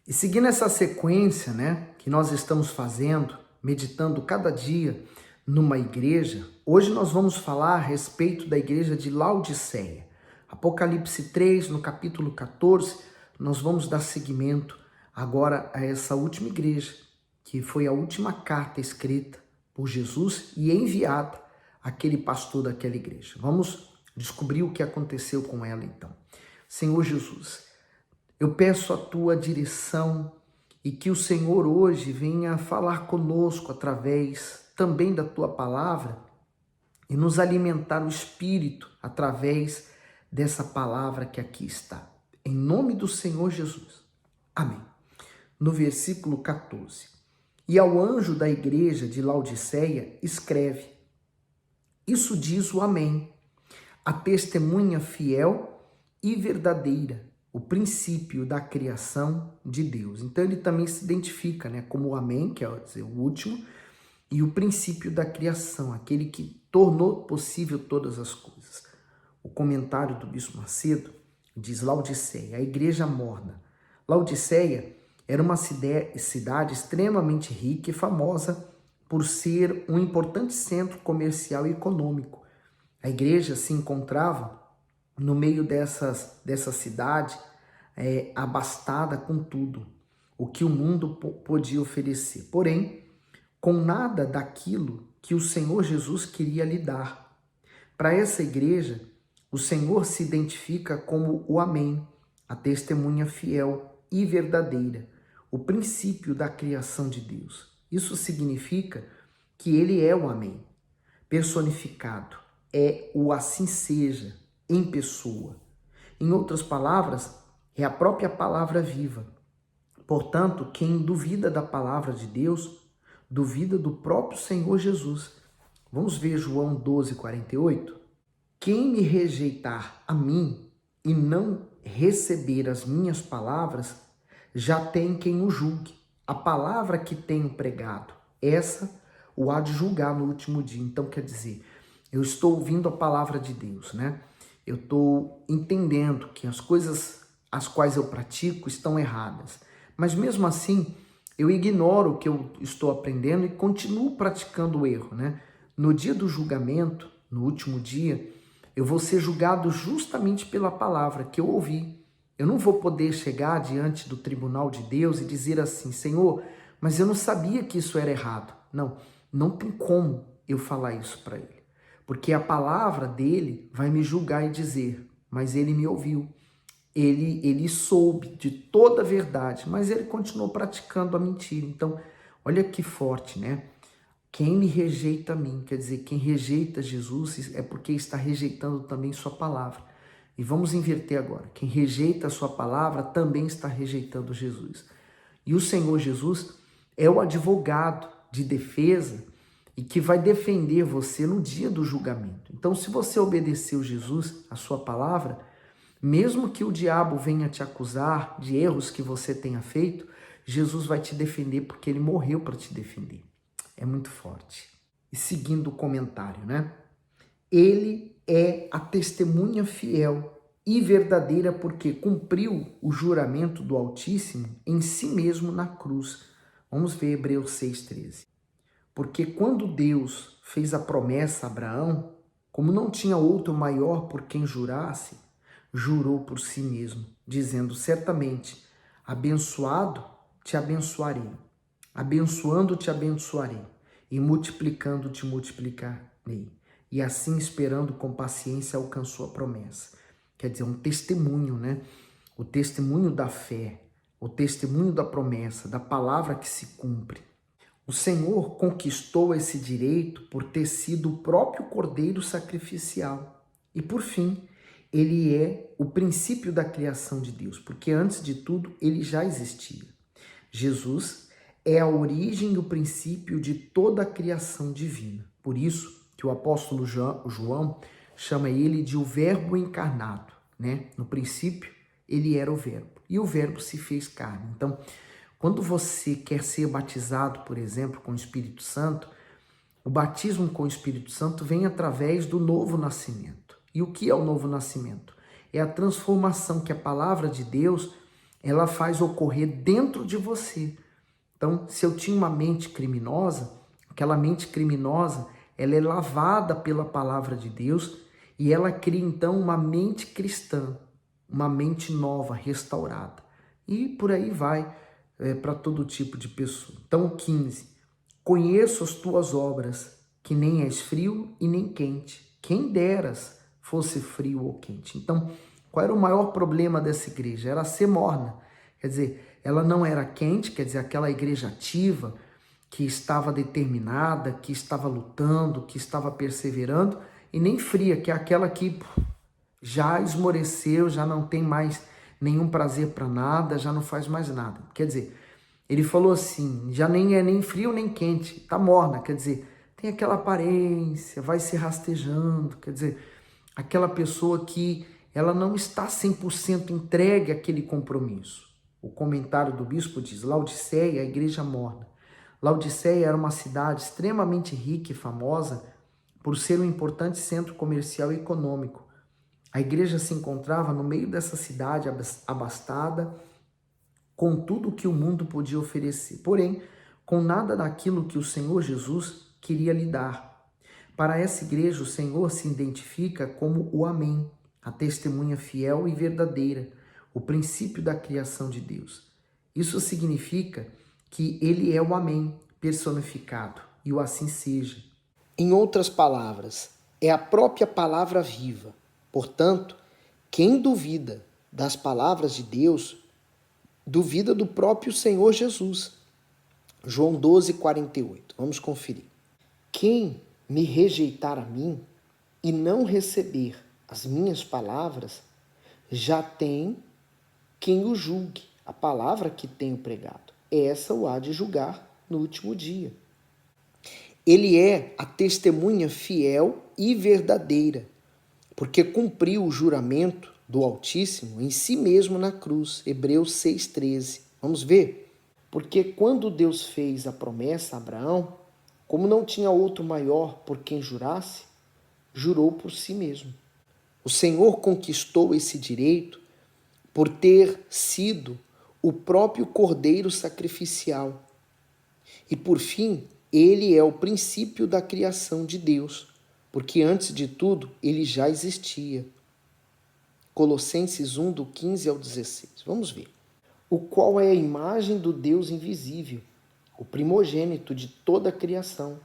E seguindo essa sequência, né, que nós estamos fazendo, meditando cada dia numa igreja, hoje nós vamos falar a respeito da igreja de Laodiceia. Apocalipse 3, no capítulo 14, nós vamos dar seguimento agora a essa última igreja, que foi a última carta escrita por Jesus e enviada àquele pastor daquela igreja. Vamos descobrir o que aconteceu com ela então. Senhor Jesus, eu peço a tua direção e que o Senhor hoje venha falar conosco através também da tua palavra e nos alimentar o espírito através dessa palavra que aqui está. Em nome do Senhor Jesus. Amém. No versículo 14. E ao anjo da igreja de Laodiceia escreve: isso diz o Amém, a testemunha fiel e verdadeira, o princípio da criação de Deus. Então ele também se identifica, né, como o Amém, que é o último, e o princípio da criação, aquele que tornou possível todas as coisas. O comentário do Bispo Macedo diz: Laodiceia, a igreja morna. Laodiceia era uma cidade extremamente rica e famosa por ser um importante centro comercial e econômico. A igreja se encontrava no meio dessa cidade, abastada com tudo o que o mundo podia oferecer. Porém, com nada daquilo que o Senhor Jesus queria lhe dar. Para essa igreja, o Senhor se identifica como o Amém, a testemunha fiel e verdadeira, o princípio da criação de Deus. Isso significa que ele é o Amém, personificado, é o assim seja, em pessoa. Em outras palavras, é a própria palavra viva. Portanto, quem duvida da palavra de Deus, duvida do próprio Senhor Jesus. Vamos ver João 12:48. Quem me rejeitar a mim e não receber as minhas palavras, já tem quem o julgue. A palavra que tenho pregado, essa o há de julgar no último dia. Então, quer dizer, eu estou ouvindo a palavra de Deus, né? Eu estou entendendo que as coisas as quais eu pratico estão erradas. Mas mesmo assim, eu ignoro o que eu estou aprendendo e continuo praticando o erro, né? No dia do julgamento, no último dia, eu vou ser julgado justamente pela palavra que eu ouvi. Eu não vou poder chegar diante do tribunal de Deus e dizer assim: Senhor, mas eu não sabia que isso era errado. Não, não tem como eu falar isso para ele. Porque a palavra dele vai me julgar e dizer: mas ele me ouviu. Ele soube de toda a verdade, mas ele continuou praticando a mentira. Então, olha que forte, né? Quem me rejeita a mim, quer dizer, quem rejeita Jesus é porque está rejeitando também sua palavra. E vamos inverter agora. Quem rejeita a sua palavra também está rejeitando Jesus. E o Senhor Jesus é o advogado de defesa e que vai defender você no dia do julgamento. Então, se você obedeceu Jesus, a sua palavra, mesmo que o diabo venha te acusar de erros que você tenha feito, Jesus vai te defender porque ele morreu para te defender. É muito forte. E seguindo o comentário, né? Ele é a testemunha fiel e verdadeira porque cumpriu o juramento do Altíssimo em si mesmo na cruz. Vamos ver Hebreus 6,13. Porque quando Deus fez a promessa a Abraão, como não tinha outro maior por quem jurasse, jurou por si mesmo, dizendo: certamente, abençoado te abençoarei, abençoando te abençoarei, e multiplicando te multiplicarei. E assim, esperando com paciência, alcançou a promessa. Quer dizer, um testemunho, né? O testemunho da fé, o testemunho da promessa, da palavra que se cumpre. O Senhor conquistou esse direito por ter sido o próprio Cordeiro sacrificial. E por fim, ele é o princípio da criação de Deus, porque antes de tudo ele já existia. Jesus é a origem e o princípio de toda a criação divina. Por isso que o apóstolo João chama ele de o Verbo encarnado, né? No princípio ele era o Verbo e o Verbo se fez carne. Então, quando você quer ser batizado, por exemplo, com o Espírito Santo, o batismo com o Espírito Santo vem através do novo nascimento. E o que é o novo nascimento? É a transformação que a palavra de Deus ela faz ocorrer dentro de você. Então, se eu tinha uma mente criminosa, aquela mente criminosa, ela é lavada pela palavra de Deus e ela cria então uma mente cristã, uma mente nova, restaurada. E por aí vai, para todo tipo de pessoa. Então, 15. Conheço as tuas obras, que nem és frio e nem quente. Quem deras fosse frio ou quente. Então, qual era o maior problema dessa igreja? Era ser morna. Quer dizer, ela não era quente, quer dizer, aquela igreja ativa, que estava determinada, que estava lutando, que estava perseverando, e nem fria, que é aquela que já esmoreceu, já não tem mais nenhum prazer para nada, já não faz mais nada. Quer dizer, ele falou assim, já nem é nem frio nem quente, tá morna, quer dizer, tem aquela aparência, vai se rastejando, quer dizer, aquela pessoa que ela não está 100% entregue àquele compromisso. O comentário do bispo diz, Laodiceia, a igreja morna. Laodiceia era uma cidade extremamente rica e famosa por ser um importante centro comercial e econômico. A igreja se encontrava no meio dessa cidade abastada, com tudo que o mundo podia oferecer, porém, com nada daquilo que o Senhor Jesus queria lhe dar. Para essa igreja, o Senhor se identifica como o Amém, a testemunha fiel e verdadeira, o princípio da criação de Deus. Isso significa que ele é o Amém personificado, e o assim seja. Em outras palavras, é a própria palavra viva. Portanto, quem duvida das palavras de Deus, duvida do próprio Senhor Jesus. João 12, 48. Vamos conferir. Quem me rejeitar a mim e não receber as minhas palavras, já tem quem o julgue, a palavra que tenho pregado. Essa o há de julgar no último dia. Ele é a testemunha fiel e verdadeira, porque cumpriu o juramento do Altíssimo em si mesmo na cruz. Hebreus 6,13. Vamos ver? Porque quando Deus fez a promessa a Abraão, como não tinha outro maior por quem jurasse, jurou por si mesmo. O Senhor conquistou esse direito por ter sido o próprio Cordeiro sacrificial. E por fim, ele é o princípio da criação de Deus, porque antes de tudo, ele já existia. Colossenses 1, do 15 ao 16. Vamos ver. O qual é a imagem do Deus invisível, o primogênito de toda a criação,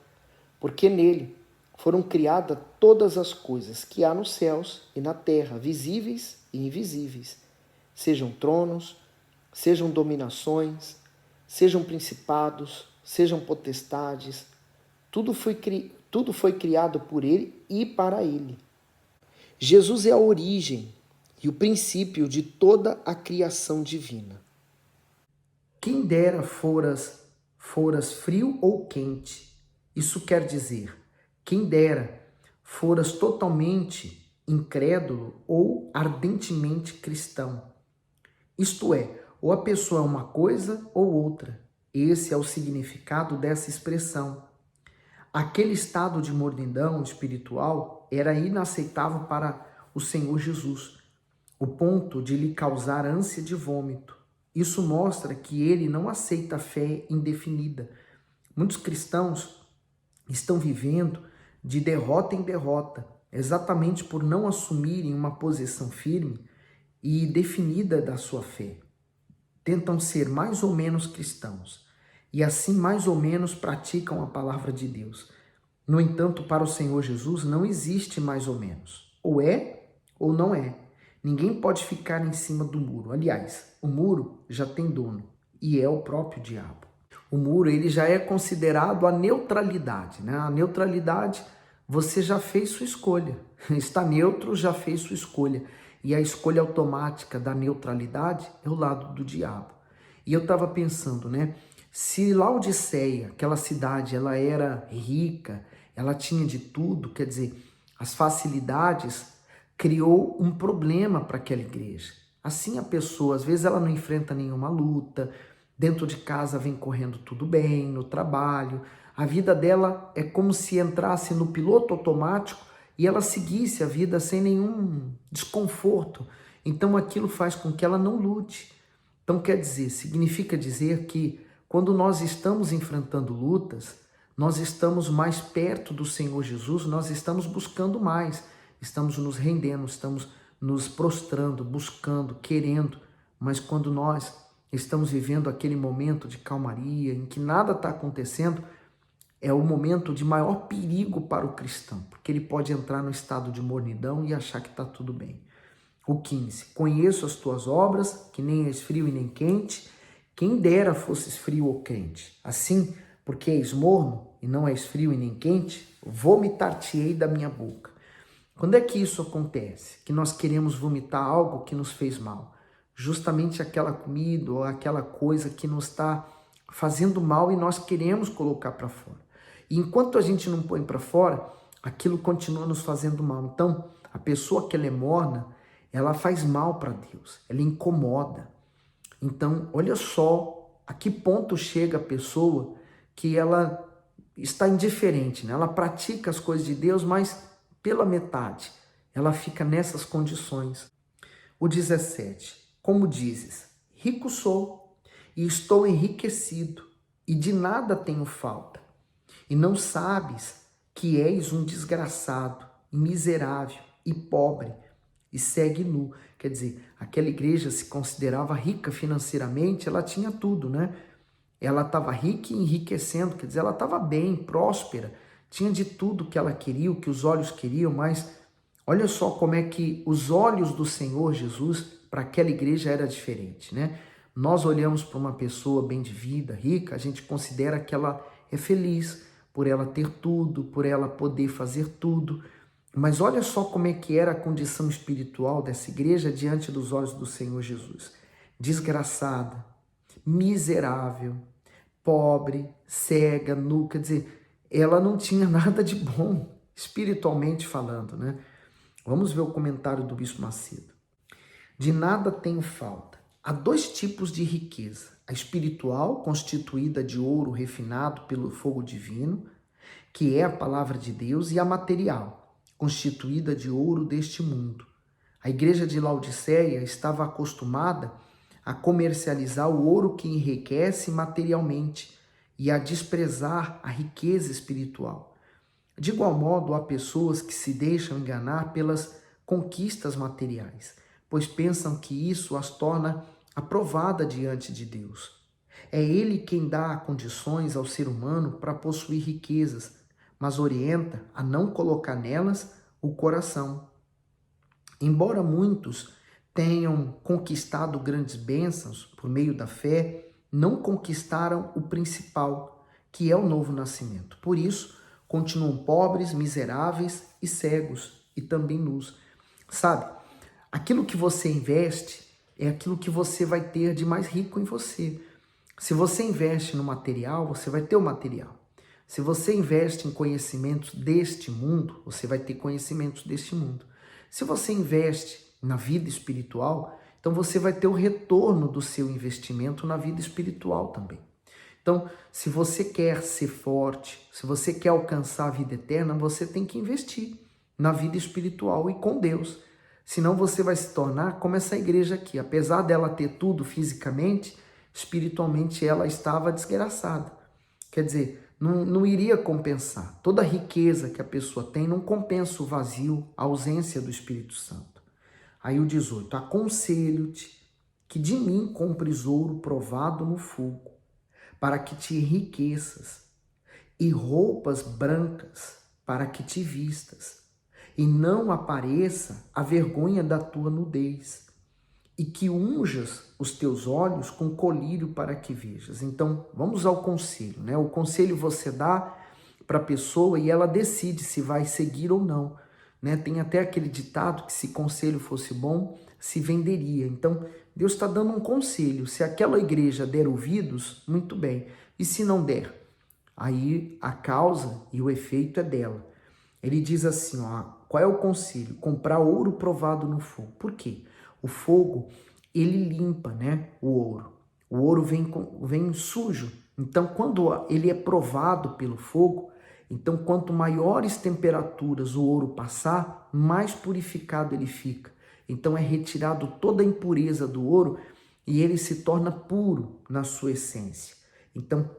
porque nele foram criadas todas as coisas que há nos céus e na terra, visíveis e invisíveis, sejam tronos, sejam dominações, sejam principados, sejam potestades, tudo foi criado por ele e para ele. Jesus é a origem e o princípio de toda a criação divina. Quem dera foras frio ou quente. Isso quer dizer, quem dera foras totalmente incrédulo ou ardentemente cristão. Isto é, ou a pessoa é uma coisa ou outra. Esse é o significado dessa expressão. Aquele estado de mornidão espiritual era inaceitável para o Senhor Jesus, o ponto de lhe causar ânsia de vômito. Isso mostra que ele não aceita a fé indefinida. Muitos cristãos estão vivendo de derrota em derrota, exatamente por não assumirem uma posição firme e definida da sua fé. Tentam ser mais ou menos cristãos e assim mais ou menos praticam a palavra de Deus. No entanto, para o Senhor Jesus não existe mais ou menos. Ou é ou não é. Ninguém pode ficar em cima do muro. Aliás, o muro já tem dono e é o próprio diabo. O muro ele já é considerado a neutralidade, né? A neutralidade, você já fez sua escolha. Está neutro, já fez sua escolha. E a escolha automática da neutralidade é o lado do diabo. E eu estava pensando, né? Se Laodiceia, aquela cidade, ela era rica, ela tinha de tudo, quer dizer, as facilidades, criou um problema para aquela igreja. Assim a pessoa, às vezes ela não enfrenta nenhuma luta, dentro de casa vem correndo tudo bem, no trabalho, a vida dela é como se entrasse no piloto automático e ela seguisse a vida sem nenhum desconforto. Então aquilo faz com que ela não lute. Então quer dizer, significa dizer que quando nós estamos enfrentando lutas, nós estamos mais perto do Senhor Jesus, nós estamos buscando mais, estamos nos rendendo, estamos nos prostrando, buscando, querendo, mas quando nós estamos vivendo aquele momento de calmaria, em que nada está acontecendo, é o momento de maior perigo para o cristão, porque ele pode entrar no estado de mornidão e achar que está tudo bem. O 15, conheço as tuas obras, que nem és frio e nem quente, quem dera fosses frio ou quente. Assim, porque és morno e não és frio e nem quente, vomitar-te-ei da minha boca. Quando é que isso acontece? Que nós queremos vomitar algo que nos fez mal. Justamente aquela comida ou aquela coisa que nos está fazendo mal e nós queremos colocar para fora. E enquanto a gente não põe para fora, aquilo continua nos fazendo mal. Então, a pessoa que ela é morna, ela faz mal para Deus, ela incomoda. Então, olha só a que ponto chega a pessoa que ela está indiferente, né? Ela pratica as coisas de Deus, mas pela metade. Ela fica nessas condições. O 17, como dizes, rico sou e estou enriquecido e de nada tenho falta. E não sabes que és um desgraçado, miserável e pobre e segue nu. Quer dizer, aquela igreja se considerava rica financeiramente, ela tinha tudo, né? Ela estava rica e enriquecendo, quer dizer, ela estava bem, próspera, tinha de tudo que ela queria, o que os olhos queriam, mas olha só como é que os olhos do Senhor Jesus para aquela igreja era diferente, né? Nós olhamos para uma pessoa bem de vida, rica, a gente considera que ela é feliz por ela ter tudo, por ela poder fazer tudo. Mas olha só como é que era a condição espiritual dessa igreja diante dos olhos do Senhor Jesus. Desgraçada, miserável, pobre, cega, nu, quer dizer, ela não tinha nada de bom, espiritualmente falando, né? Vamos ver o comentário do Bispo Macedo. De nada tenho falta. Há dois tipos de riqueza. A espiritual, constituída de ouro refinado pelo fogo divino, que é a palavra de Deus, e a material, constituída de ouro deste mundo. A igreja de Laodiceia estava acostumada a comercializar o ouro que enriquece materialmente e a desprezar a riqueza espiritual. De igual modo, há pessoas que se deixam enganar pelas conquistas materiais, pois pensam que isso as torna aprovada diante de Deus. É Ele quem dá condições ao ser humano para possuir riquezas, mas orienta a não colocar nelas o coração. Embora muitos tenham conquistado grandes bênçãos por meio da fé, não conquistaram o principal, que é o novo nascimento. Por isso, continuam pobres, miseráveis e cegos, e também nus. Sabe, aquilo que você investe é aquilo que você vai ter de mais rico em você. Se você investe no material, você vai ter o material. Se você investe em conhecimentos deste mundo, você vai ter conhecimentos deste mundo. Se você investe na vida espiritual, então você vai ter o retorno do seu investimento na vida espiritual também. Então, se você quer ser forte, se você quer alcançar a vida eterna, você tem que investir na vida espiritual e com Deus. Senão você vai se tornar como essa igreja aqui. Apesar dela ter tudo fisicamente, espiritualmente ela estava desgraçada. Quer dizer, não iria compensar. Toda a riqueza que a pessoa tem não compensa o vazio, a ausência do Espírito Santo. Aí o 18, aconselho-te que de mim compres ouro provado no fogo, para que te enriqueças, e roupas brancas, para que te vistas, e não apareça a vergonha da tua nudez, e que unjas os teus olhos com colírio para que vejas. Então, vamos ao conselho, né? O conselho você dá para a pessoa e ela decide se vai seguir ou não, né? Tem até aquele ditado que se conselho fosse bom, se venderia. Então, Deus está dando um conselho. Se aquela igreja der ouvidos, muito bem. E se não der? Aí a causa e o efeito é dela. Ele diz assim, ó, qual é o conselho? Comprar ouro provado no fogo. Por quê? O fogo, ele limpa, né, o ouro. O ouro vem sujo. Então, quando ele é provado pelo fogo, então quanto maiores temperaturas o ouro passar, mais purificado ele fica. Então é retirado toda a impureza do ouro e ele se torna puro na sua essência. Então,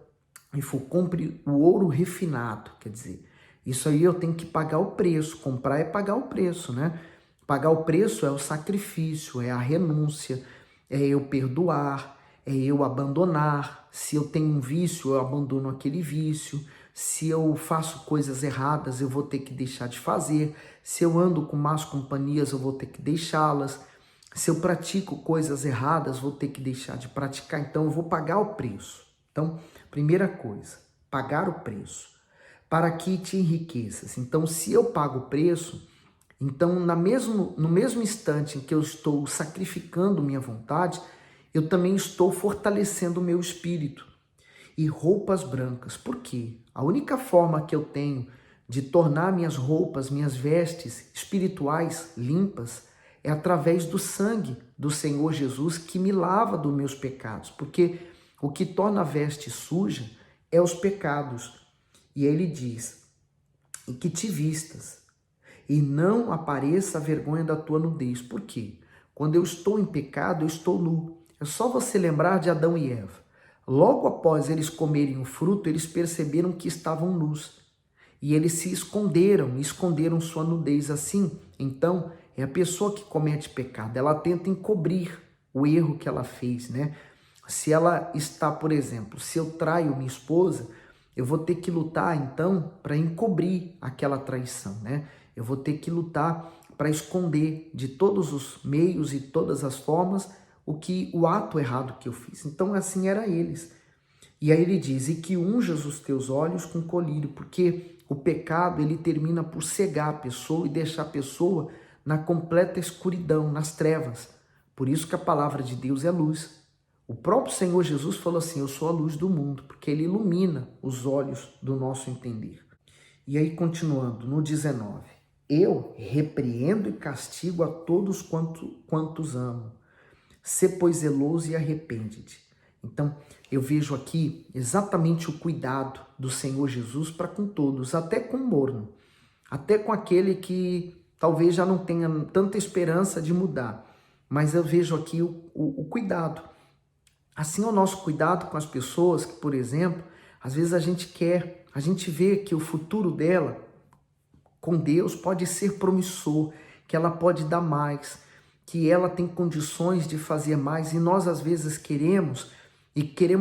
compre o ouro refinado, quer dizer, isso aí eu tenho que pagar o preço. Comprar é pagar o preço, né? Pagar o preço é o sacrifício, é a renúncia, é eu perdoar, é eu abandonar. Se eu tenho um vício, eu abandono aquele vício. Se eu faço coisas erradas, eu vou ter que deixar de fazer. Se eu ando com más companhias, eu vou ter que deixá-las. Se eu pratico coisas erradas, vou ter que deixar de praticar. Então, eu vou pagar o preço. Então, primeira coisa, pagar o preço para que te enriqueças. Então, se eu pago o preço, então no mesmo instante em que eu estou sacrificando minha vontade, eu também estou fortalecendo o meu espírito. E roupas brancas. Por quê? A única forma que eu tenho de tornar minhas roupas, minhas vestes espirituais limpas é através do sangue do Senhor Jesus que me lava dos meus pecados. Porque o que torna a veste suja é os pecados. E ele diz, e que te vistas, e não apareça a vergonha da tua nudez. Por quê? Quando eu estou em pecado, eu estou nu. É só você lembrar de Adão e Eva. Logo após eles comerem o fruto, eles perceberam que estavam nus. E eles se esconderam sua nudez assim. Então, é a pessoa que comete pecado, ela tenta encobrir o erro que ela fez, né? Se ela está, por exemplo, se eu traio minha esposa, eu vou ter que lutar, então, para encobrir aquela traição, né? Eu vou ter que lutar para esconder de todos os meios e todas as formas o ato errado que eu fiz. Então, assim era eles. E aí ele diz, e que unjas os teus olhos com colírio, porque o pecado, ele termina por cegar a pessoa e deixar a pessoa na completa escuridão, nas trevas. Por isso que a palavra de Deus é luz. O próprio Senhor Jesus falou assim, eu sou a luz do mundo, porque ele ilumina os olhos do nosso entender. E aí, continuando, no 19, eu repreendo e castigo a todos quantos amo. Sê, pois, zeloso e arrepende-te. Então, eu vejo aqui exatamente o cuidado do Senhor Jesus para com todos, até com o morno, até com aquele que talvez já não tenha tanta esperança de mudar. Mas eu vejo aqui o cuidado. Assim é o nosso cuidado com as pessoas que, por exemplo, às vezes a gente vê que o futuro dela com Deus pode ser promissor, que ela pode dar mais, que ela tem condições de fazer mais, e nós às vezes queremos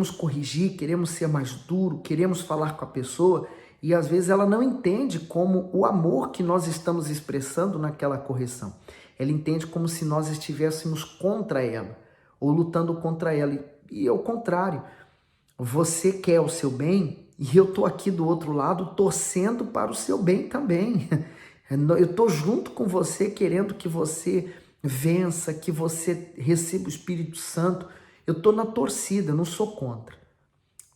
corrigir, queremos ser mais duro, queremos falar com a pessoa, e às vezes ela não entende como o amor que nós estamos expressando naquela correção. Ela entende como se nós estivéssemos contra ela, ou lutando contra ela, e ao contrário, você quer o seu bem, e eu estou aqui do outro lado torcendo para o seu bem também. Eu estou junto com você, querendo que você vença, que você receba o Espírito Santo. Eu estou na torcida, não sou contra.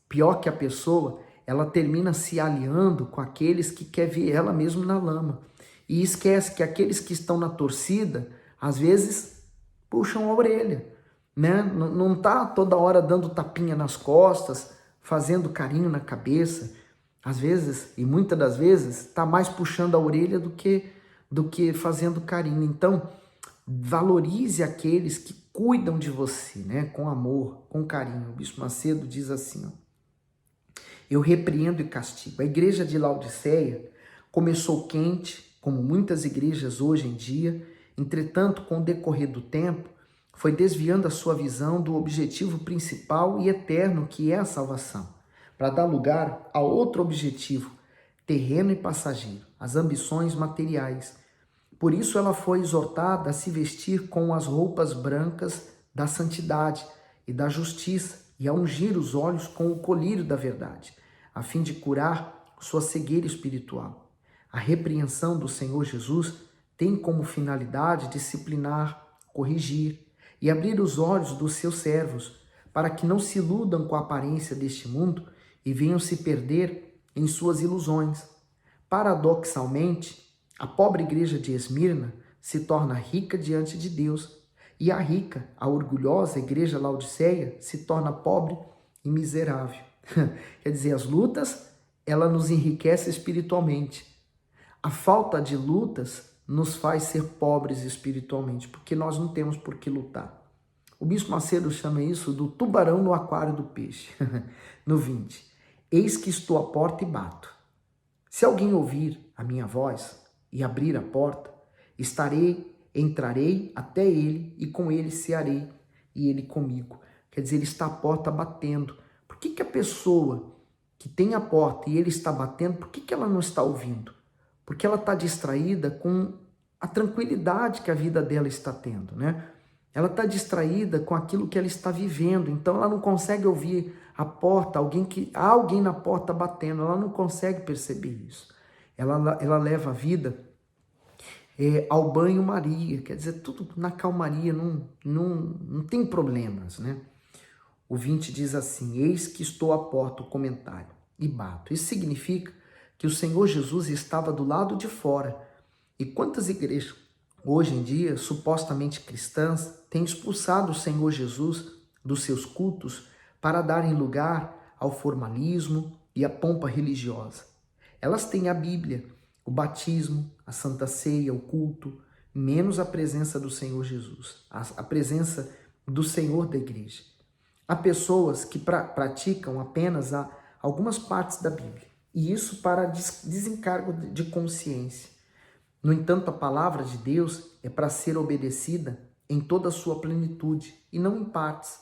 Pior que a pessoa, ela termina se aliando com aqueles que quer ver ela mesmo na lama. E esquece que aqueles que estão na torcida, às vezes, puxam a orelha, né? Não está toda hora dando tapinha nas costas, fazendo carinho na cabeça. Às vezes, e muitas das vezes, está mais puxando a orelha do que fazendo carinho. Então, valorize aqueles que cuidam de você, né? Com amor, com carinho. O Bispo Macedo diz assim, ó, eu repreendo e castigo. A igreja de Laodiceia começou quente, como muitas igrejas hoje em dia. Entretanto, com o decorrer do tempo, foi desviando a sua visão do objetivo principal e eterno, que é a salvação, para dar lugar a outro objetivo, terreno e passageiro, as ambições materiais. Por isso ela foi exortada a se vestir com as roupas brancas da santidade e da justiça e a ungir os olhos com o colírio da verdade, a fim de curar sua cegueira espiritual. A repreensão do Senhor Jesus tem como finalidade disciplinar, corrigir e abrir os olhos dos seus servos para que não se iludam com a aparência deste mundo e venham se perder em suas ilusões. Paradoxalmente, a pobre igreja de Esmirna se torna rica diante de Deus, e a rica, a orgulhosa igreja Laodiceia se torna pobre e miserável. Quer dizer, as lutas, ela nos enriquece espiritualmente. A falta de lutas nos faz ser pobres espiritualmente, porque nós não temos por que lutar. O Bispo Macedo chama isso do tubarão no aquário do peixe. No 20, eis que estou à porta e bato. Se alguém ouvir a minha voz e abrir a porta, entrarei até ele e com ele cearei e ele comigo. Quer dizer, ele está à porta batendo. Por que a pessoa que tem a porta e ele está batendo, por que ela não está ouvindo? Porque ela está distraída com a tranquilidade que a vida dela está tendo, né? Ela está distraída com aquilo que ela está vivendo, então ela não consegue ouvir a porta, há alguém na porta batendo, ela não consegue perceber isso. Ela leva a vida ao banho-maria, quer dizer, tudo na calmaria, não tem problemas, né? O 20 diz assim, eis que estou à porta, o comentário, e bato. Isso significa que o Senhor Jesus estava do lado de fora. E quantas igrejas hoje em dia, supostamente cristãs, têm expulsado o Senhor Jesus dos seus cultos para darem lugar ao formalismo e à pompa religiosa. Elas têm a Bíblia, o batismo, a Santa Ceia, o culto, menos a presença do Senhor Jesus, a presença do Senhor da igreja. Há pessoas que praticam apenas algumas partes da Bíblia, e isso para desencargo de consciência. No entanto, a palavra de Deus é para ser obedecida em toda a sua plenitude e não em partes.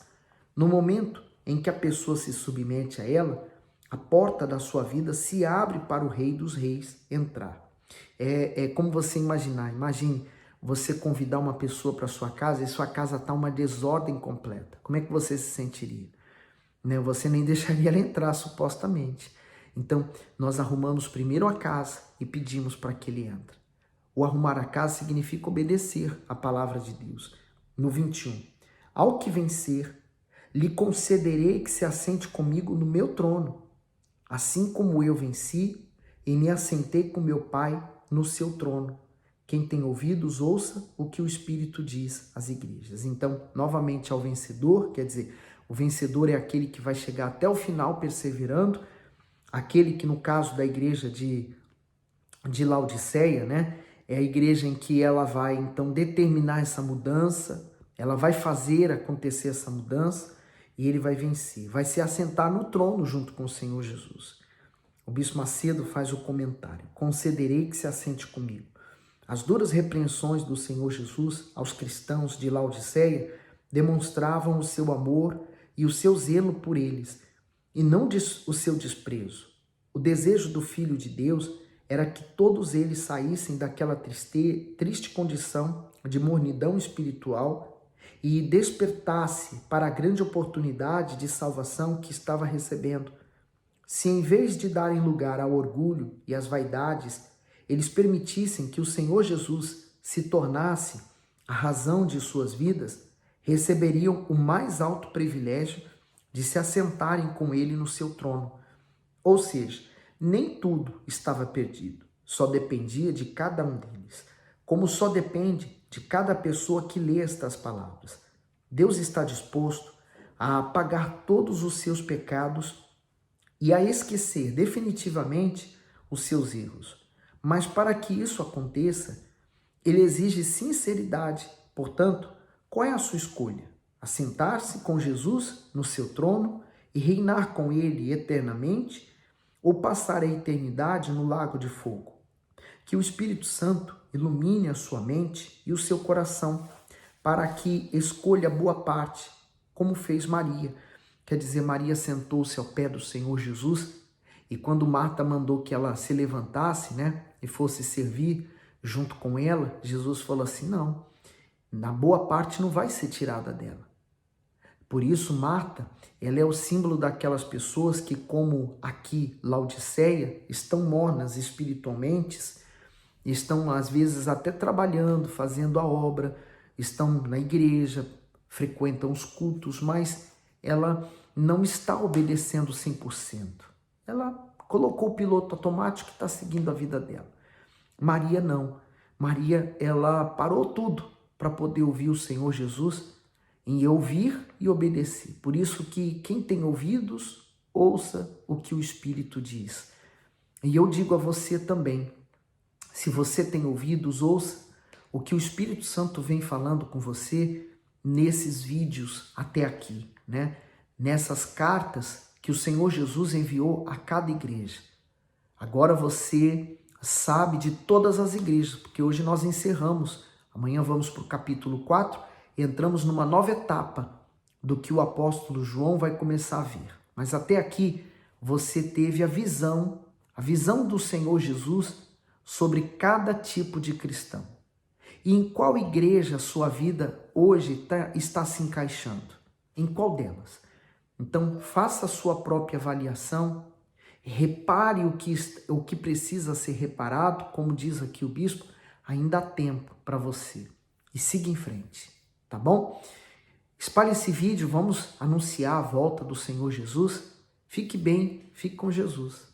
No momento em que a pessoa se submete a ela, a porta da sua vida se abre para o Rei dos Reis entrar. É como você imaginar. Imagine você convidar uma pessoa para sua casa e sua casa está uma desordem completa. Como é que você se sentiria? Né? Você nem deixaria ela entrar, supostamente. Então, nós arrumamos primeiro a casa e pedimos para que ele entre. O arrumar a casa significa obedecer a palavra de Deus. No 21, ao que vencer, lhe concederei que se assente comigo no meu trono, assim como eu venci e me assentei com meu Pai no seu trono. Quem tem ouvidos, ouça o que o Espírito diz às igrejas. Então, novamente ao vencedor, quer dizer, o vencedor é aquele que vai chegar até o final perseverando, aquele que no caso da igreja de Laodiceia, né, é a igreja em que ela vai então determinar essa mudança, ela vai fazer acontecer essa mudança e ele vai vencer, vai se assentar no trono junto com o Senhor Jesus. O Bispo Macedo faz o comentário, concederei que se assente comigo. As duras repreensões do Senhor Jesus aos cristãos de Laodiceia demonstravam o seu amor e o seu zelo por eles, e não o seu desprezo. O desejo do Filho de Deus era que todos eles saíssem daquela triste condição de mornidão espiritual e despertasse para a grande oportunidade de salvação que estava recebendo. Se em vez de darem lugar ao orgulho e às vaidades, eles permitissem que o Senhor Jesus se tornasse a razão de suas vidas, receberiam o mais alto privilégio de se assentarem com ele no seu trono. Ou seja, nem tudo estava perdido, só dependia de cada um deles, como só depende de cada pessoa que lê estas palavras. Deus está disposto a apagar todos os seus pecados e a esquecer definitivamente os seus erros. Mas para que isso aconteça, ele exige sinceridade. Portanto, qual é a sua escolha? Assentar-se com Jesus no seu trono e reinar com ele eternamente? Ou passar a eternidade no lago de fogo? Que o Espírito Santo ilumine a sua mente e o seu coração para que escolha boa parte, como fez Maria. Quer dizer, Maria sentou-se ao pé do Senhor Jesus e quando Marta mandou que ela se levantasse, né, e fosse servir junto com ela, Jesus falou assim, não, na boa parte não vai ser tirada dela. Por isso, Marta, ela é o símbolo daquelas pessoas que, como aqui, Laodiceia, estão mornas espiritualmente, estão às vezes até trabalhando, fazendo a obra, estão na igreja, frequentam os cultos, mas ela não está obedecendo 100%. Ela colocou o piloto automático e está seguindo a vida dela. Maria não. Maria, ela parou tudo para poder ouvir o Senhor Jesus, em ouvir e obedecer. Por isso que quem tem ouvidos, ouça o que o Espírito diz. E eu digo a você também, se você tem ouvidos, ouça o que o Espírito Santo vem falando com você nesses vídeos até aqui, né? Nessas cartas que o Senhor Jesus enviou a cada igreja. Agora você sabe de todas as igrejas, porque hoje nós encerramos. Amanhã vamos para o capítulo 4 e entramos numa nova etapa do que o apóstolo João vai começar a ver. Mas até aqui você teve a visão do Senhor Jesus sobre cada tipo de cristão. E em qual igreja a sua vida hoje está se encaixando? Em qual delas? Então, faça a sua própria avaliação, repare o que precisa ser reparado, como diz aqui o bispo, ainda há tempo para você. E siga em frente, tá bom? Espalhe esse vídeo, vamos anunciar a volta do Senhor Jesus. Fique bem, fique com Jesus.